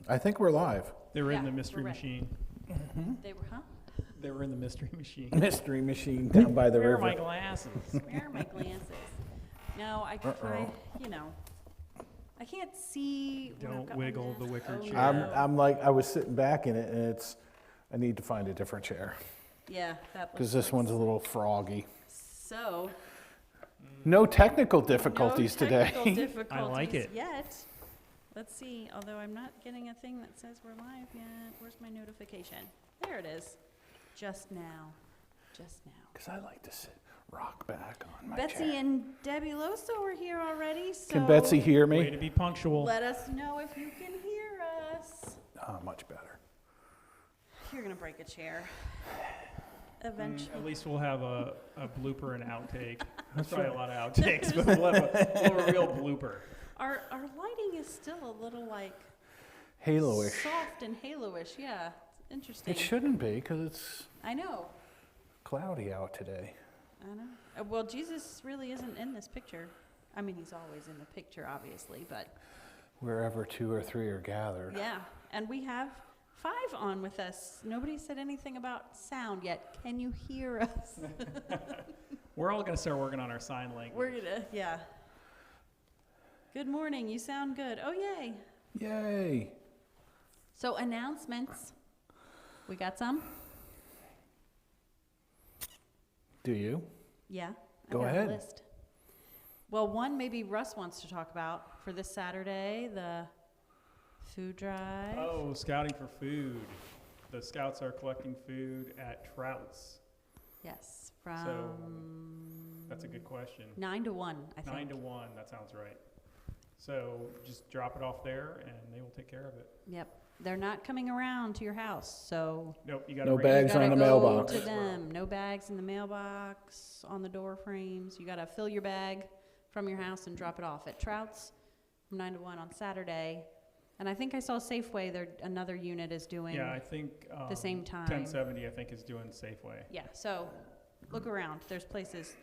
I think we're live. They were in the Yeah, mystery we're ready. machine. They were, huh? They were in the mystery machine. Mystery machine down by the Where are river. my glasses? Where are my glasses? No, I can't see. when I've Don't got my wiggle the mask. wicker Oh, chair. no. I'm like, I was sitting back in it, and I need to find a different chair Yeah, that because looks this one's a little froggy. so. No technical difficulties no today. technical difficulties I like it. yet. Let's see. Although I'm not getting a thing that says we're live yet. Where's my notification? There it is. Just now. Just now. Because I like to rock back on my Betsy chair. and Debbie Loso are here already. So Can Betsy hear Way me? to be punctual. let us know if you can hear us. Much better. You're gonna break a chair. Eventually. At least we'll have a blooper and outtake. There's probably a lot of outtakes, but we'll have a real blooper. Our lighting is still a little like Halo-ish. soft and halo-ish. Yeah, it's interesting. It shouldn't be because it's I know. cloudy out today. I know. Well, Jesus really isn't in this picture. I mean, he's always in the picture, obviously, but Wherever 2 or 3 are gathered. yeah. And we have 5 on with us. Nobody said anything about sound yet. Can you hear us? We're all going to start working on our sign language. We're gonna, yeah. Good morning. You sound good. Oh, yay. Yay! So announcements. We got some? Do you? Yeah. I've Go got ahead. A list. Well, one maybe Russ wants to talk about for this Saturday, the food drive. Oh, scouting for food. The scouts are collecting food at Trout's. Yes, from So, That's a good question. 9 to 1, I think. 9 to 1, that sounds right. So just drop it off there and they will take care of it. Yep. They're not coming around to your house, so Nope, you got to No bring bags you on gotta the go mailbox. to them. No bags in the mailbox, on the door frames. You got to fill your bag from your house and drop it off at Trout's from 9 to 1 on Saturday. And I think I saw Safeway, another unit is doing. Yeah, I think the same time. 1070, I think, is doing Safeway. Yeah, so look around. There's places.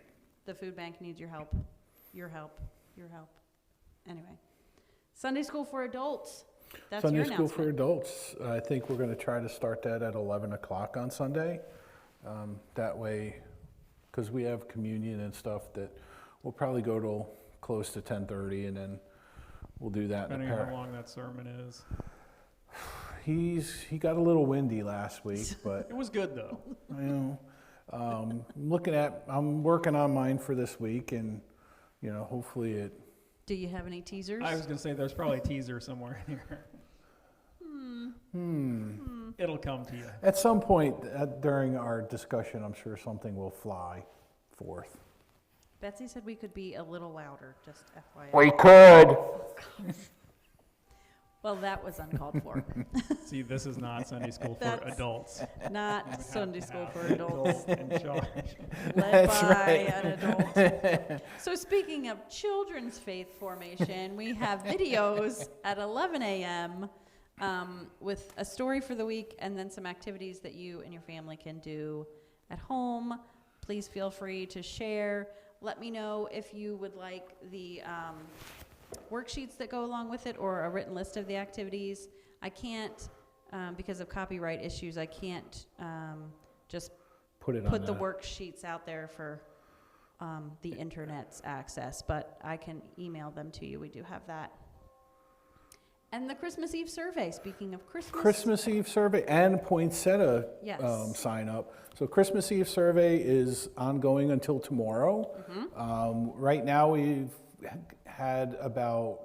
The food bank needs your help. Your help. Your help. Anyway. Sunday school for adults. That's Sunday your school for announcement. adults. I think we're going to try to start that at 11 o'clock on Sunday. That way, because we have communion and stuff, that we'll probably go till close to 10:30, and then we'll do that. Depending on how long that sermon is. He got a little windy last week, but It was good, though. you know, I'm working on mine for this week, and hopefully it. Do you have any teasers? I was going to say there's probably a teaser somewhere in here. It'll come to you. At some point during our discussion, I'm sure something will fly forth. Betsy said we could be a little louder, just FYI. We could. Well, that was uncalled for. See, this is not Sunday school for That's- adults. Not Sunday school for Have adults. an adult in charge. Led That's by right. an adult. So speaking of children's faith formation, we have videos at 11 a.m. With a story for the week and then some activities that you and your family can do at home. Please feel free to share. Let me know if you would like the worksheets that go along with it or a written list of the activities. I can't, because of copyright issues, I can't just Put it put on the worksheets out there for the internet's access, but I can email them to you. We do have that. And the Christmas Eve survey, speaking of Christmas Eve survey and poinsettia Yes. sign up. So Christmas Eve survey is ongoing until tomorrow. Right now we've had about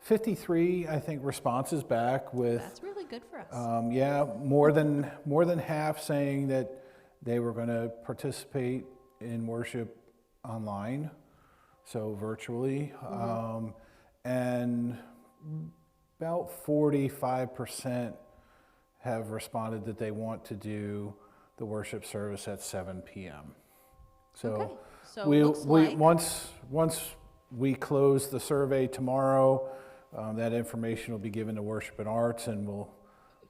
53, I think, responses back with That's really good for us. yeah, more than half saying that they were going to participate in worship online, so virtually, and about 45% have responded that they want to do the worship service at 7 p.m. So Okay. So we looks like once we close the survey tomorrow, that information will be given to Worship and Arts, and we'll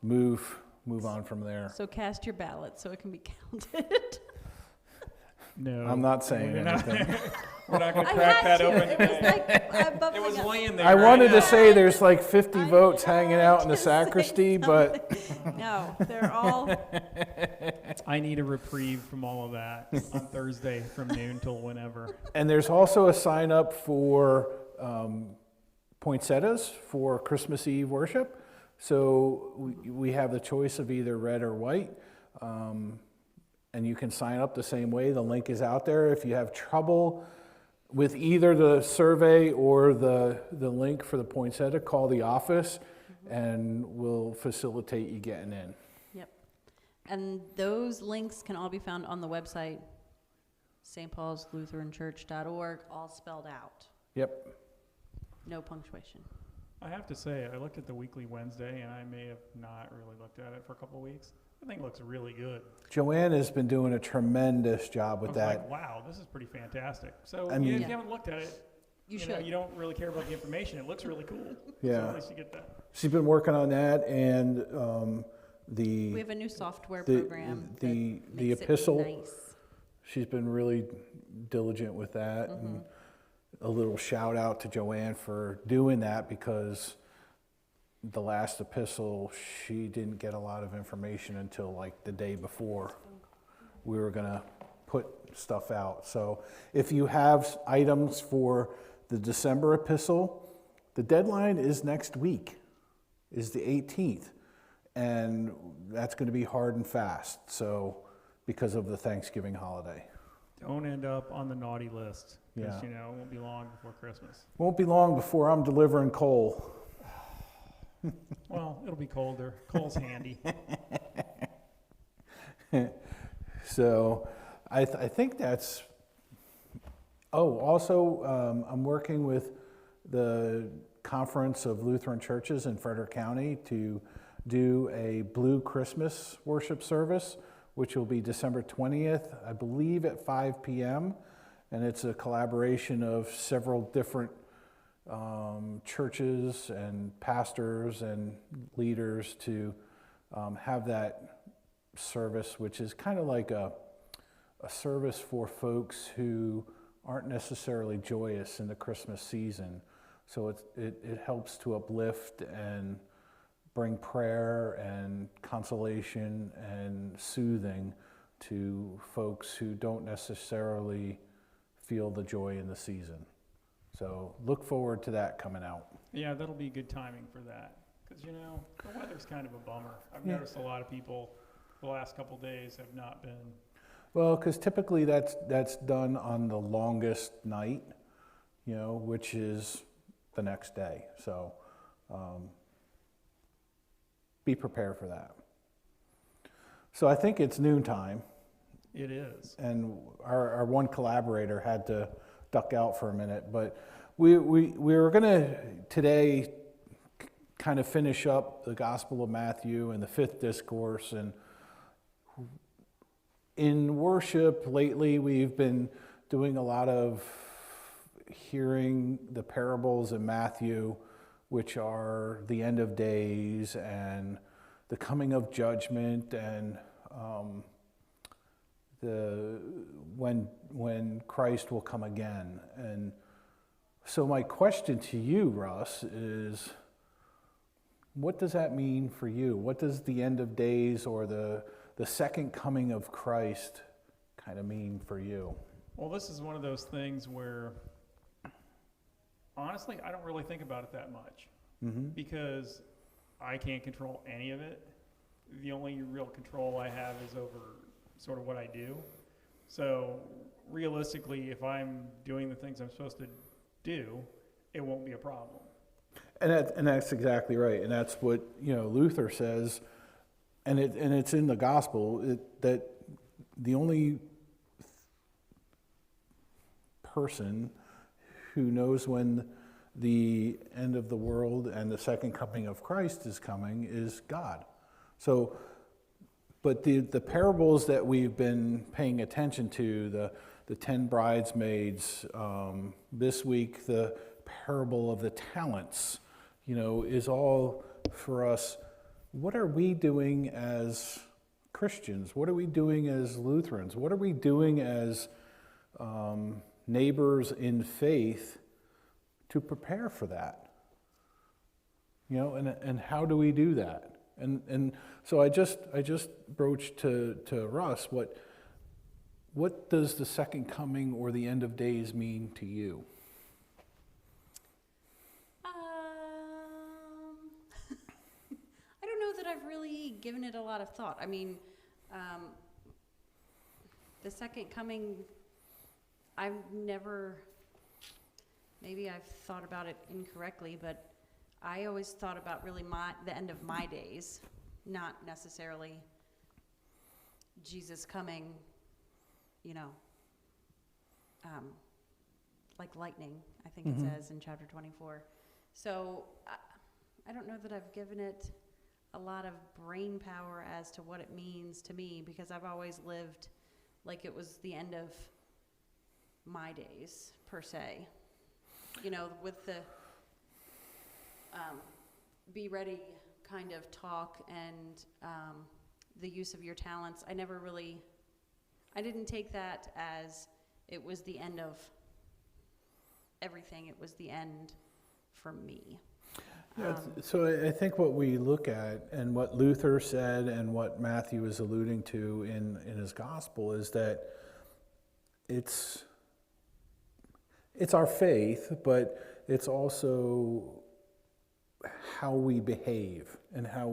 move on from there. so cast your ballot so it can be counted. No. I'm not saying We're not- anything. We're not going to I crack had that to. open It was today. like bubbling It was up. laying there. I wanted to know. say there's like 50 I votes hanging out in the had to say sacristy, but No, they're all. I need a reprieve from all of that on Thursday from noon till whenever. and there's also a sign up for poinsettias for Christmas Eve worship. So we have the choice of either red or white. And you can sign up the same way. The link is out there. If you have trouble with either the survey or the link for the poinsettia, call the office and we'll facilitate you getting in. Yep. And those links can all be found on the website, stpaulslutheranchurch.org, all spelled out. Yep. No punctuation. I have to say, I looked at the weekly Wednesday, and I may have not really looked at it for a couple of weeks. I think it looks really good. Joanne has been doing a tremendous job with I was that. like, wow, this is pretty fantastic. So I mean- if Yeah. you haven't looked at it, You know, should. you don't really care about the information. It looks really cool. So Yeah. at least you get that. She's been working on that, and We the have a new software the- program the that makes epistle- it nice. she's been really diligent with that. And a little shout out to Joanne for doing that, because the last epistle, she didn't get a lot of information until like the day before we were gonna put stuff out. So if you have items for the December epistle, the deadline is next week, is the 18th. And that's gonna be hard and fast, so because of the Thanksgiving holiday. Don't end up on the naughty list. Because, Yeah. you know, it won't be long before Christmas. Won't be long before I'm delivering coal. Well, it'll be colder. Coal's handy. So I think that's, also I'm working with the Conference of Lutheran Churches in Frederick County to do a Blue Christmas worship service, which will be December 20th, I believe at 5 p.m. And it's a collaboration of several different churches and pastors and leaders to have that service, which is kind of like a service for folks who aren't necessarily joyous in the Christmas season. So it helps to uplift and bring prayer and consolation and soothing to folks who don't necessarily feel the joy in the season. So look forward to that coming out. Yeah, that'll be good timing for that. Because, you know, the weather's kind of a bummer. I've Yeah. noticed a lot of people the last couple days have not been. Well, because typically that's done on the longest night, which is the next day. So be prepared for that. So I think it's noontime, It is. and our one collaborator had to duck out for a minute, but we were going to today kind of finish up the Gospel of Matthew and the fifth discourse. And in worship lately, we've been doing a lot of hearing the parables in Matthew, which are the end of days and the coming of judgment, and when Christ will come again. And so my question to you, Russ, is what does that mean for you? What does the end of days or the second coming of Christ kind of mean for you? Well, this is one of those things where, honestly, I don't really think about it that much. Because I can't control any of it. The only real control I have is over sort of what I do. So realistically, if I'm doing the things I'm supposed to do, it won't be a problem. And that's exactly right. And that's what Luther says, and it's in the gospel that the only person who knows when the end of the world and the second coming of Christ is coming is God. So, but the parables that we've been paying attention to, the 10 bridesmaids, this week the parable of the talents, is all for us. What are we doing as Christians? What are we doing as Lutherans? What are we doing as neighbors in faith to prepare for that. You know, and how do we do that? And so I just broached to Russ, what does the second coming or the end of days mean to you? I don't know that I've really given it a lot of thought. I mean, the second coming, maybe I've thought about it incorrectly, but I always thought about really the end of my days, not necessarily Jesus coming, you know, like lightning, I think it says in chapter 24. So I don't know that I've given it a lot of brain power as to what it means to me, because I've always lived like it was the end of my days, per se. You know, with the be ready kind of talk and the use of your talents, I didn't take that as it was the end of everything. It was the end for me. Yeah, so I think what we look at and what Luther said and what Matthew is alluding to in his gospel is that it's our faith, but it's also how we behave and how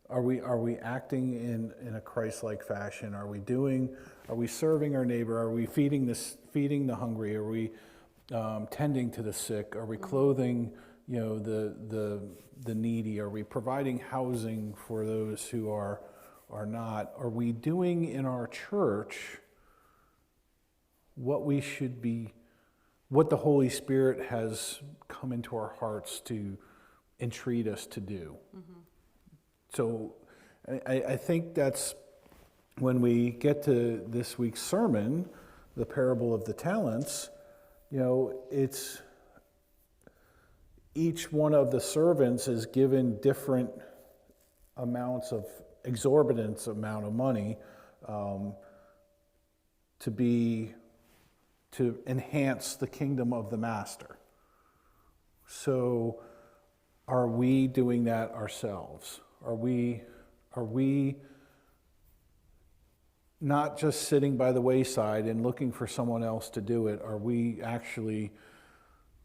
are we acting in a Christ-like fashion? Are we serving our neighbor? Are we feeding the hungry? Are we tending to the sick? Are we clothing, you know, the needy? Are we providing housing for those who are not? Are we doing in our church what we should be, what the Holy Spirit has come into our hearts to entreat us to do? So I think that's when we get to this week's sermon, the parable of the talents, you know, it's each one of the servants is given different amounts of exorbitant amount of money to enhance the kingdom of the master. So are we doing that ourselves? Are we not just sitting by the wayside and looking for someone else to do it? Are we actually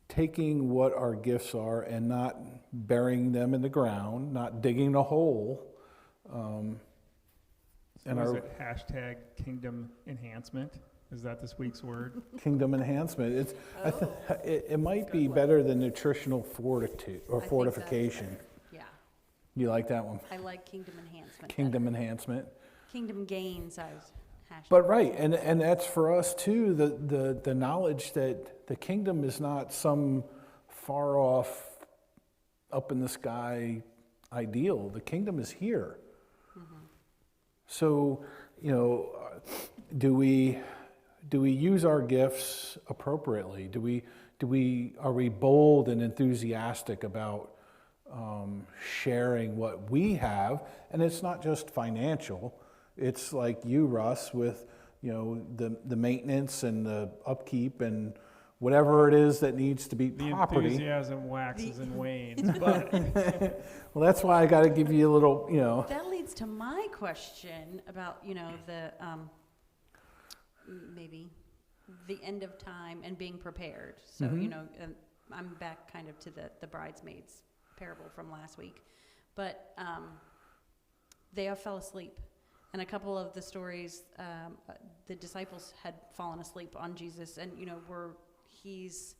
taking what our gifts are and not burying them in the ground, not digging a hole? And is it hashtag kingdom enhancement? Is that this week's word? Kingdom enhancement. It might be better than nutritional fortitude or fortification. Yeah. You like that one? I like kingdom enhancement. Kingdom enhancement. Kingdom gains, I was hashtag. But right, and that's for us too, the knowledge that the kingdom is not some far off, up in the sky ideal. The kingdom is here. So, you know, do we use our gifts appropriately? Are we bold and enthusiastic about sharing what we have? And it's not just financial. It's like you, Russ, with, you know, the maintenance and the upkeep and whatever it is that needs to be property. The enthusiasm waxes and wanes, but well, that's why I got to give you a little, you know. That leads to my question about, you know, the maybe the end of time and being prepared. So, you know, I'm back kind of to the bridesmaids parable from last week, but they all fell asleep. And a couple of the stories, the disciples had fallen asleep on Jesus, and, you know, he's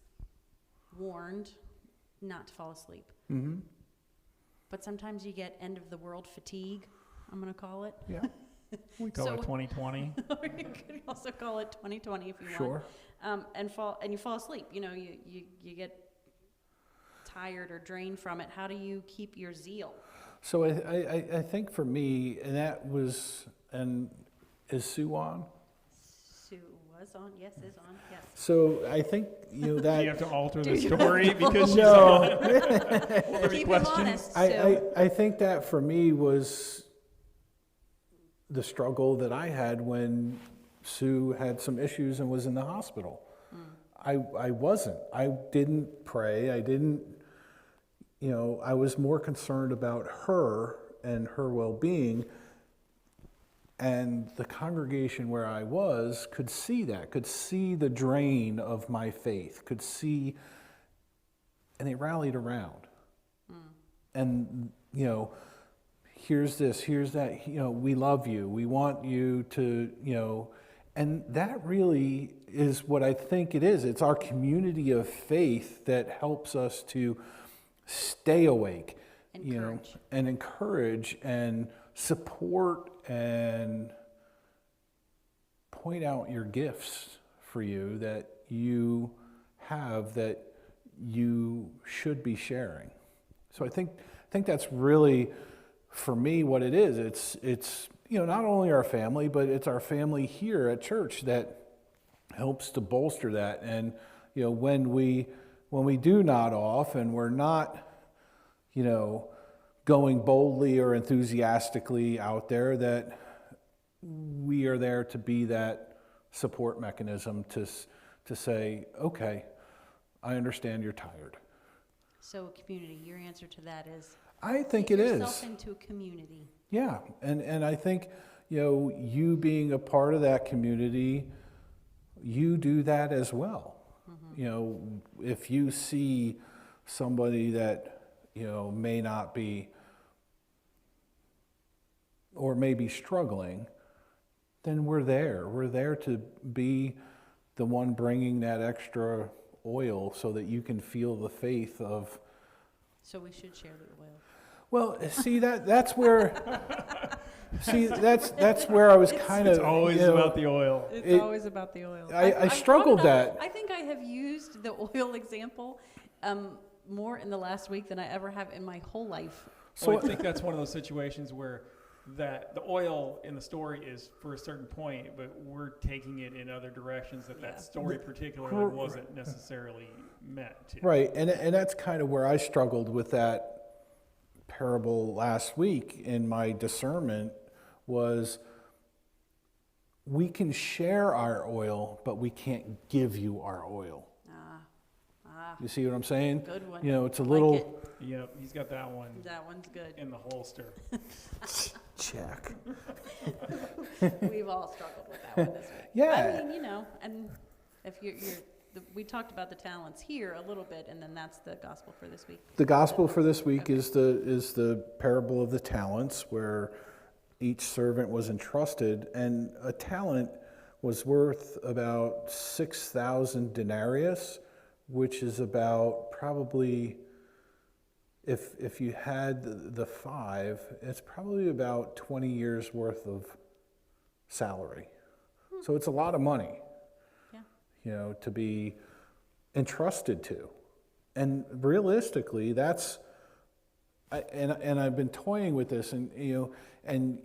warned not to fall asleep. But sometimes you get end of the world fatigue, I'm going to call it. Yeah. we call it 2020. You could also call it 2020 if you Sure. want. And you fall asleep. You know, you get tired or drained from it. How do you keep your zeal? So I think for me, and that was, and is Sue on? Sue was on, yes, is on, yes. So I think, you know, that... Do you have to alter the story because she's No. on? Keep him honest, Sue. I think that for me was the struggle that I had when Sue had some issues and was in the hospital. I wasn't. I didn't pray. I didn't, I was more concerned about her and her well-being. And the congregation where I was could see that, could see the drain of my faith, could see, and they rallied around. And, here's this, here's that, we love you, we want you to, and that really is what I think it is. It's our community of faith that helps us to stay awake, and encourage and support and point out your gifts for you that you have that you should be sharing. So I think that's really, for me, what it is. It's not only our family, but it's our family here at church that helps to bolster that. And when we do nod off and we're not going boldly or enthusiastically out there, that we are there to be that support mechanism to say, okay, I understand you're tired. So community, your answer to that is? I think get it yourself is. into a community. Yeah, and I think, you being a part of that community, you do that as well. If you see somebody that, may not be, or may be struggling, then we're there. We're there to be the one bringing that extra oil so that you can feel the faith of. So we should share the oil. Well, see that's where. That's where I was kind of. It's always about the oil. It's always about the oil. I struggled that. I think I have used the oil example more in the last week than I ever have in my whole life. So I think that's one of those situations where that the oil in the story is for a certain point, but we're taking it in other directions that story particularly wasn't necessarily meant to. Right, and that's kind of where I struggled with that parable last week in my discernment was we can share our oil, but we can't give you our oil. You see what I'm saying? Good one. It's a I little. like it. Yep, he's got that one. That one's good. In the holster. Check. We've all struggled with that one this week. Yeah. I mean, and if we talked about the talents here a little bit, and then that's the gospel for this week. The gospel for this week is the parable of the talents, where each servant was entrusted, and a talent was worth about 6,000 denarius, which is about probably, if you had the 5, it's probably about 20 years worth of salary. So it's a lot of money, to be entrusted to. And realistically, that's, and I've been toying with this, and and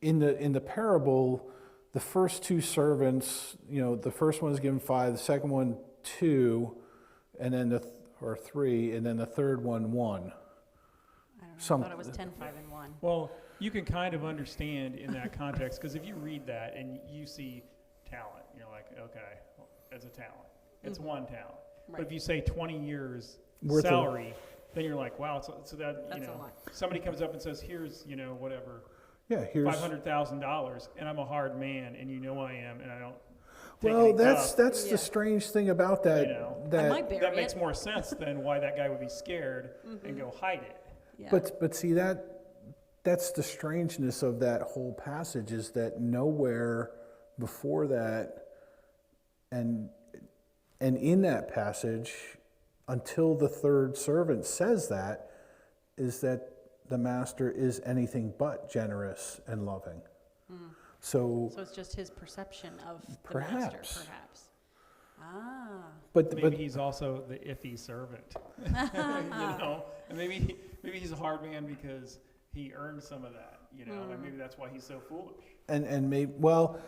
in the parable, the first 2 servants, the first one is given 5, the second one 2, and then or 3, and then the third one 1. I don't know. I thought it was 10, 5, and 1. Well, you can kind of understand in that context, because if you read that and you see talent, you're like, okay, well, it's a talent. It's one talent. Right. But if you say 20 years salary, then you're like, wow, so that, that's a lot. Somebody comes up and says, here's, whatever, here's $500,000, and I'm a hard man, and I am, and I don't. Well, that's the strange thing about that. That makes more sense than why that guy would be scared and go hide it. Yeah. But see, that's the strangeness of that whole passage, is that nowhere before that and in that passage, until the third servant says that, is that the master is anything but generous and loving. So it's just his perception of the perhaps. master, perhaps. But maybe he's also the iffy servant. And maybe he's a hard man because he earned some of that, and maybe that's why he's so foolish. And maybe but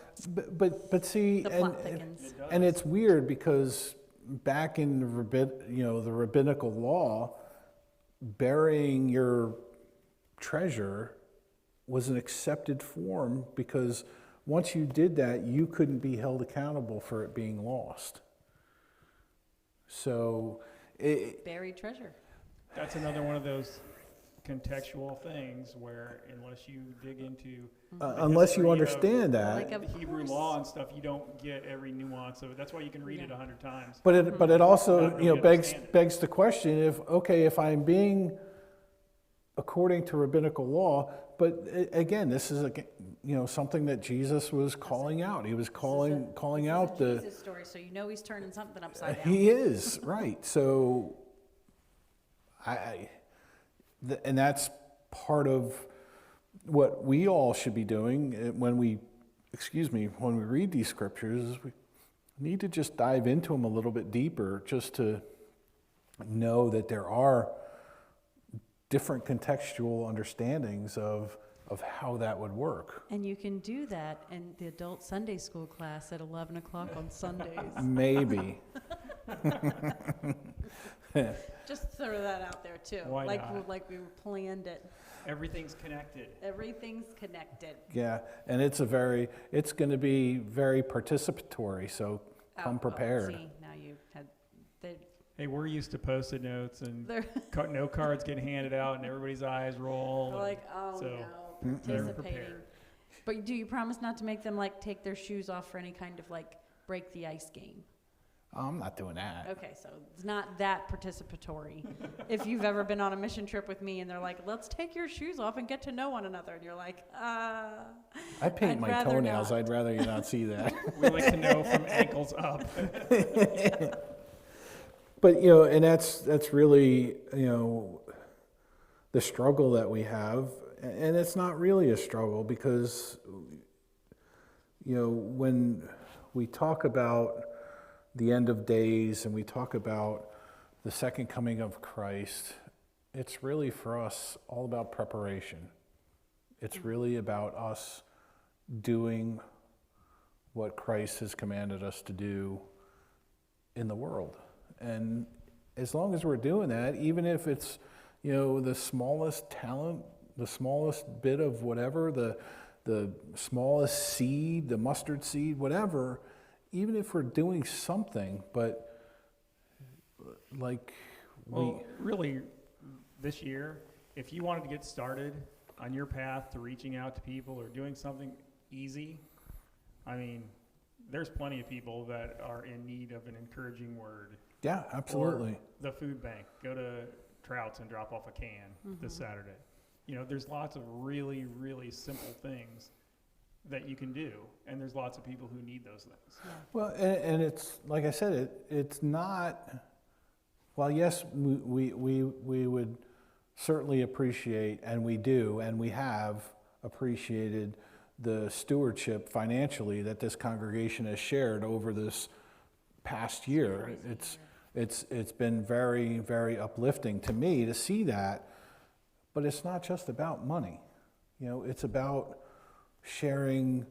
see, the plot thickens. And it's weird because back in the rabbinical law, burying your treasure was an accepted form, because once you did that, you couldn't be held accountable for it being lost. So, Buried treasure. That's another one of those contextual things where unless you dig into the unless you history understand of that. Like the of Hebrew course. law and stuff, you don't get every nuance of it. That's why you can read it 100 times. But it also, Not really understand it. begs the question, if I'm being according to rabbinical law, but again, this is something that Jesus was calling out. He was calling out the the. Jesus story, so you know he's turning something upside down. He is right. So, and that's part of what we all should be doing when we read these scriptures. Is we need to just dive into them a little bit deeper, just to know that there are different contextual understandings of how that would work. And you can do that in the adult Sunday school class at 11 o'clock on Sundays. Maybe. Just throw that out there too. Why like not? Like we planned it. Everything's connected. Everything's connected. Yeah, and it's going to be very participatory, so come prepared. See, now you had the. Hey, we're used to Post-it notes and They're no cards get handed out and everybody's eyes roll. and like, oh so no, they're participating. prepared. But do you promise not to make them like take their shoes off for any kind of like break the ice game? I'm not doing that. Okay, so it's not that participatory. If you've ever been on a mission trip with me and they're like, let's take your shoes off and get to know one another, and you're like, I paint I'd my rather toenails. not. I'd rather you not see that. We like to know from ankles up. But and that's really the struggle that we have, and it's not really a struggle because when we talk about the end of days and we talk about the second coming of Christ, it's really for us all about preparation. It's really about us doing what Christ has commanded us to do in the world. And as long as we're doing that, even if it's, the smallest talent, the smallest bit of whatever, the smallest seed, the mustard seed, whatever, even if we're doing something, but Well, really, this year, if you wanted to get started on your path to reaching out to people or doing something easy, I mean, there's plenty of people that are in need of an encouraging word. yeah, absolutely. Or the food bank. Go to Trout's and drop off a can this Saturday. There's lots of really, really simple things that you can do, and there's lots of people who need those things. yeah. Well, and it's like I said, it's not. Well, yes, we would certainly appreciate, and we do, and we have appreciated the stewardship financially that this congregation has shared over this past year. It's been very, very uplifting to me to see that, but it's not just about money. It's about sharing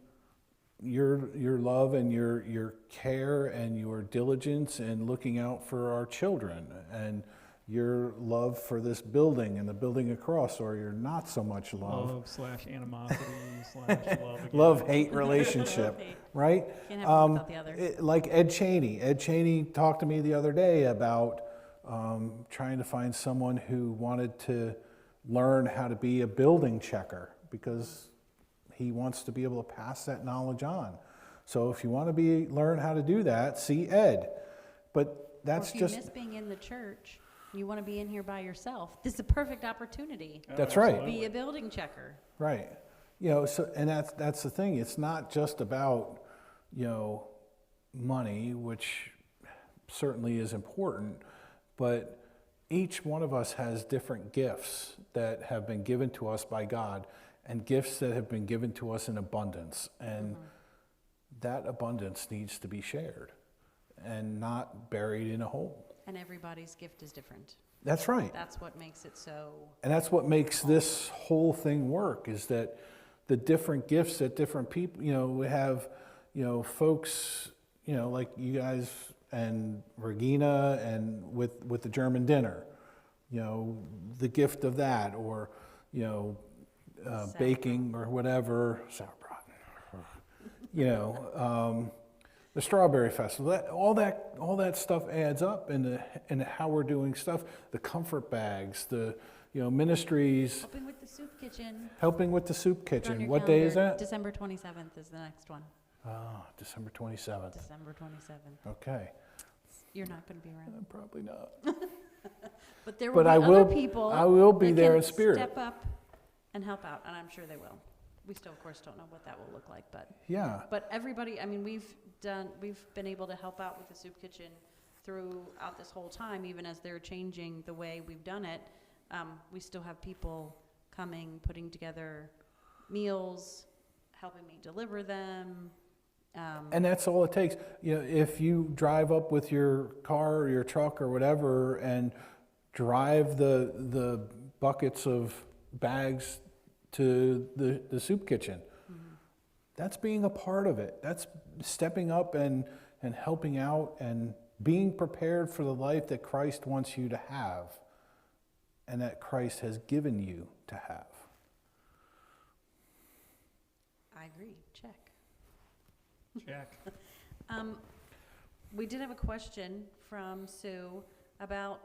your love and your care and your diligence and looking out for our children and your love for this building and the building across, or your not so much love. Love/animosity / love again. Love-hate relationship, Love-hate. right? Can't have one without the other. Like Ed Cheney. Ed Cheney talked to me the other day about trying to find someone who wanted to learn how to be a building checker because he wants to be able to pass that knowledge on. So if you want to learn how to do that, see Ed. But that's or if you just miss being in the church, you want to be in here by yourself. This is a perfect opportunity. That's right. Be a building checker. right. So and that's the thing. It's not just about money, which certainly is important, but each one of us has different gifts that have been given to us by God, and gifts that have been given to us in abundance. And that abundance needs to be shared and not buried in a hole. And everybody's gift is different. That's right. That's what makes it so. And that's what makes this whole thing work, is that the different gifts that different people, we have, folks, like you guys and Regina and with the German dinner, the gift of that, or, baking or whatever, sauerbraten, the Strawberry Festival, all that stuff adds up in how we're doing stuff. The comfort bags, the ministries. Helping with the soup kitchen. Helping with the soup Put it on kitchen. your What day is calendar. that? December 27th is the next one. December 27th. December 27th. Okay. You're not going to be around. Probably not. But there will But be I other will. people I will be that there can in spirit. step up and help out, and I'm sure they will. We still, of course, don't know what that will look like, but Yeah. everybody, I mean, we've been able to help out with the soup kitchen throughout this whole time, even as they're changing the way we've done it. We still have people coming, putting together meals, helping me deliver them. And that's all it takes. If you drive up with your car or your truck or whatever and drive the buckets of bags to the soup kitchen, that's being a part of it. That's stepping up and helping out and being prepared for the life that Christ wants you to have and that Christ has given you to have. I agree. Check. Check. We did have a question from Sue about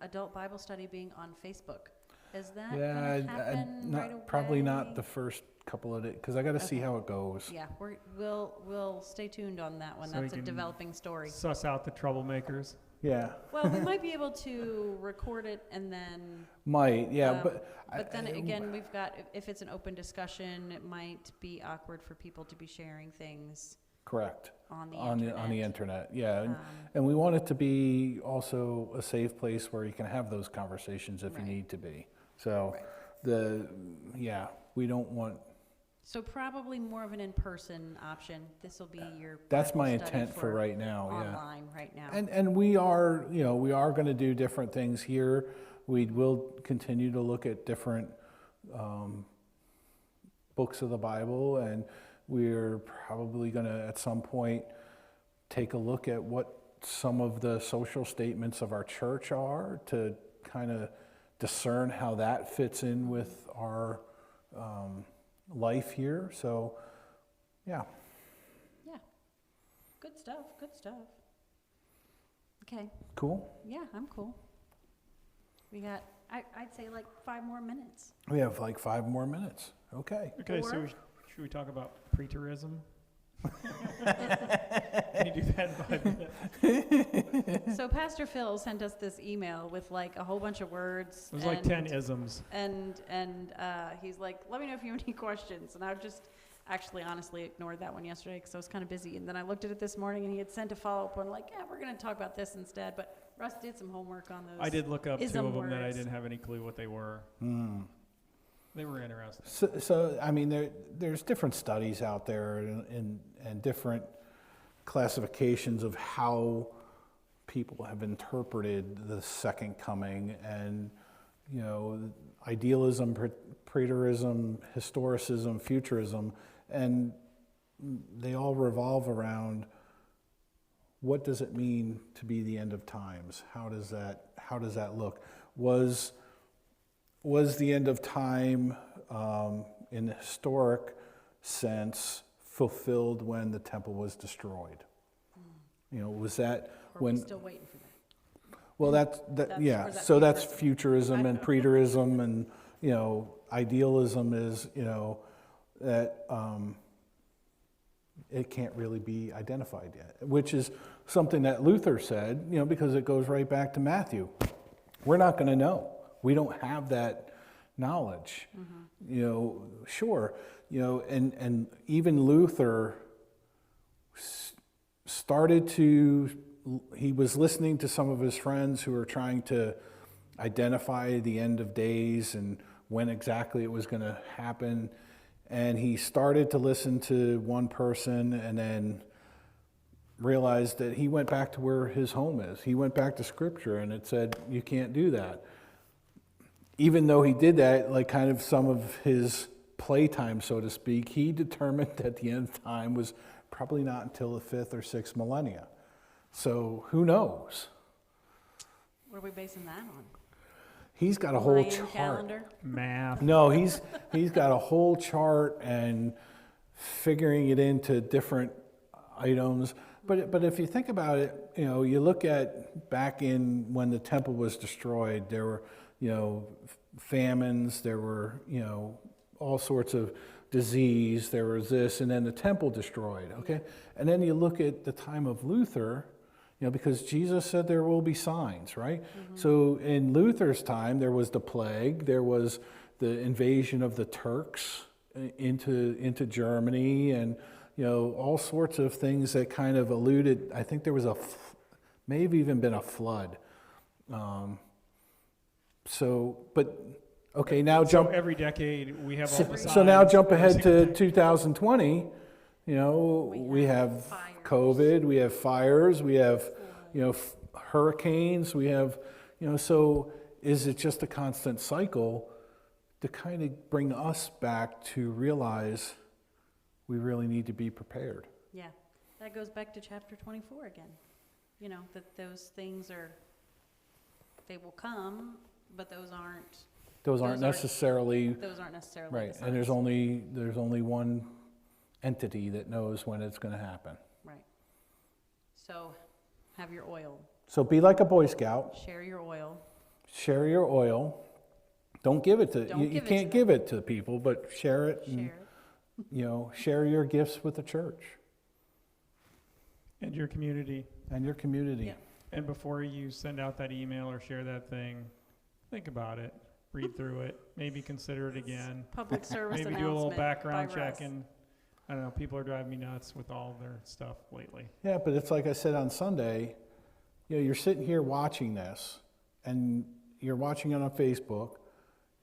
adult Bible study being on Facebook. Is that going to happen right away? Probably not the first couple of days, because I got to see how it goes. Yeah, we'll stay tuned on that one. So we That's a can developing story. Suss out the troublemakers. Yeah. Well, we might be able to record it and then. Might, yeah, But then again, we've got, if it's an open discussion, it might be awkward for people to be sharing things correct. on the On internet. the internet, yeah. And we want it to be also a safe place where you can have those conversations if you Right. need to be. So we don't want, So probably more of an in-person option. This will be your. that's Bible my study intent for right now, yeah. Online right now. And we are, we are going to do different things here. We will continue to look at different books of the Bible, and we're probably going to, at some point, take a look at what some of the social statements of our church are to kind of discern how that fits in with our life here. So, yeah. Yeah. Good stuff. Good stuff. Okay. Cool. Yeah, I'm cool. We got, I'd say like 5 more minutes. We have like 5 more minutes. Okay. Okay, so Or- should we talk about preterism? Can you do that in 5 minutes? So Pastor Phil sent us this email with like a whole bunch of words. It was like 10 isms. And he's like, let me know if you have any questions. And I just actually honestly ignored that one yesterday because I was kind of busy. And then I looked at it this morning and he had sent a follow-up one like, yeah, we're going to talk about this instead. But Russ did some homework on those. I did look up 2 ism of them that I words. didn't have any clue what they were. They were interesting. So I mean, there's different studies out there and different classifications of how people have interpreted the second coming, and idealism, preterism, historicism, futurism, and they all revolve around what does it mean to be the end of times? How does that look? Was the end of time in the historic sense fulfilled when the temple was destroyed? Was that Or when? we're still waiting for that. Well, That's- yeah. or is that So that's futurism? futurism and preterism, and idealism is that it can't really be identified yet, which is something that Luther said. Because it goes right back to Matthew. We're not going to know. We don't have that knowledge. Sure. And even Luther he was listening to some of his friends who were trying to identify the end of days and when exactly it was going to happen. And he started to listen to one person and then realized that he went back to where his home is. He went back to Scripture, and it said, you can't do that. Even though he did that, like kind of some of his playtime, so to speak, he determined that the end of time was probably not until the 5th or 6th millennia. So who knows? What are we basing that on? He's got a whole Mayan chart. calendar? Math. No, he's got a whole chart and figuring it into different items. But if you think about it, you look at back in when the temple was destroyed, there were, famines, there were, all sorts of disease, there was this, and then the temple destroyed, okay? And then you look at the time of Luther, because Jesus said there will be signs, right? So in Luther's time, there was the plague, there was the invasion of the Turks into Germany, and all sorts of things that kind of alluded. I think there was may have even been a flood. Okay, now So jump. every decade we have all the signs. So now jump every ahead single to day. 2020. We have fires. COVID, we have fires, we have hurricanes, we have So is it just a constant cycle to kind of bring us back to realize we really need to be prepared? Yeah, that goes back to chapter 24 again. That those things they will come, but those aren't necessarily right. right. And there's only one entity that knows when it's going to happen. Right. So have your oil. So be like a Boy Scout. Share your oil. Share your oil. Don't give it to you can't give it to people, but share it. Share it. Share your gifts with the church And your community. Yeah. And before you send out that email or share that thing, think about it, read through it, maybe consider it again. Public service Maybe announcement. do a little background by check. Russ. And I don't know, people are driving me nuts with all their stuff lately. Yeah, but it's like I said on Sunday, you're sitting here watching this, and you're watching it on Facebook,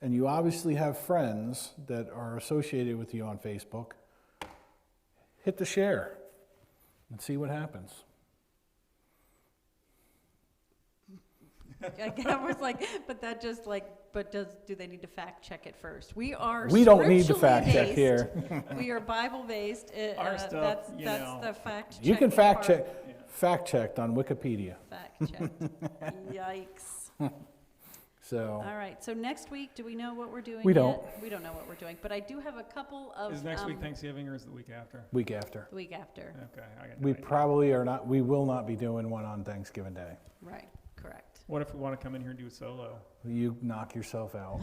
and you obviously have friends that are associated with you on Facebook. Hit the share and see what happens. I was like, but that just do they need to fact check it first? We don't need to fact check based. here. We are Bible based. Our stuff, that's you that's know. the fact. You can checking part. fact checked on Wikipedia. Fact checked. Yikes. So All right. So next week, do we know what we're doing? We yet? don't. We don't know what we're doing, but I do have a couple of. Is next week Thanksgiving or is it the week after? week after. The week after. Okay, I got no We idea. probably are not. We will not be doing one on Thanksgiving Day. Right. Correct. What if we want to come in here and do a solo? You knock yourself out.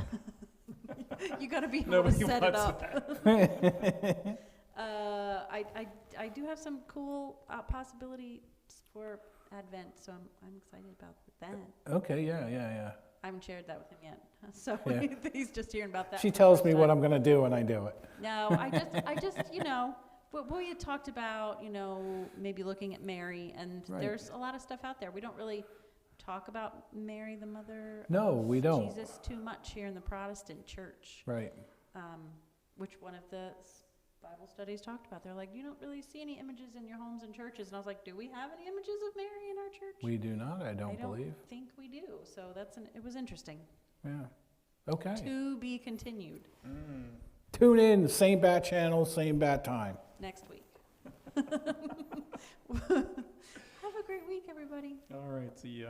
You got to be able to Nobody set it wants up. that. I do have some cool possibilities for Advent, so I'm excited about that. Okay. Yeah. I haven't shared that with him yet, so Yeah. he's just hearing about that. She for the tells first me what time. I'm going to do, and I do it. No, I just, what we had talked about, maybe looking at Mary, and Right. there's a lot of stuff out there. We don't really talk about Mary, the mother No, of we don't. Jesus too much here in the Protestant church, Right. which one of the Bible studies talked about. They're like, you don't really see any images in your homes and churches. And I was like, do we have any images of Mary in our church? We do not. I don't believe. think we do. So it was interesting. Yeah. Okay. To be continued Tune in. Same bat channel, same bat time. next week. Have a great week, everybody. All right, see ya.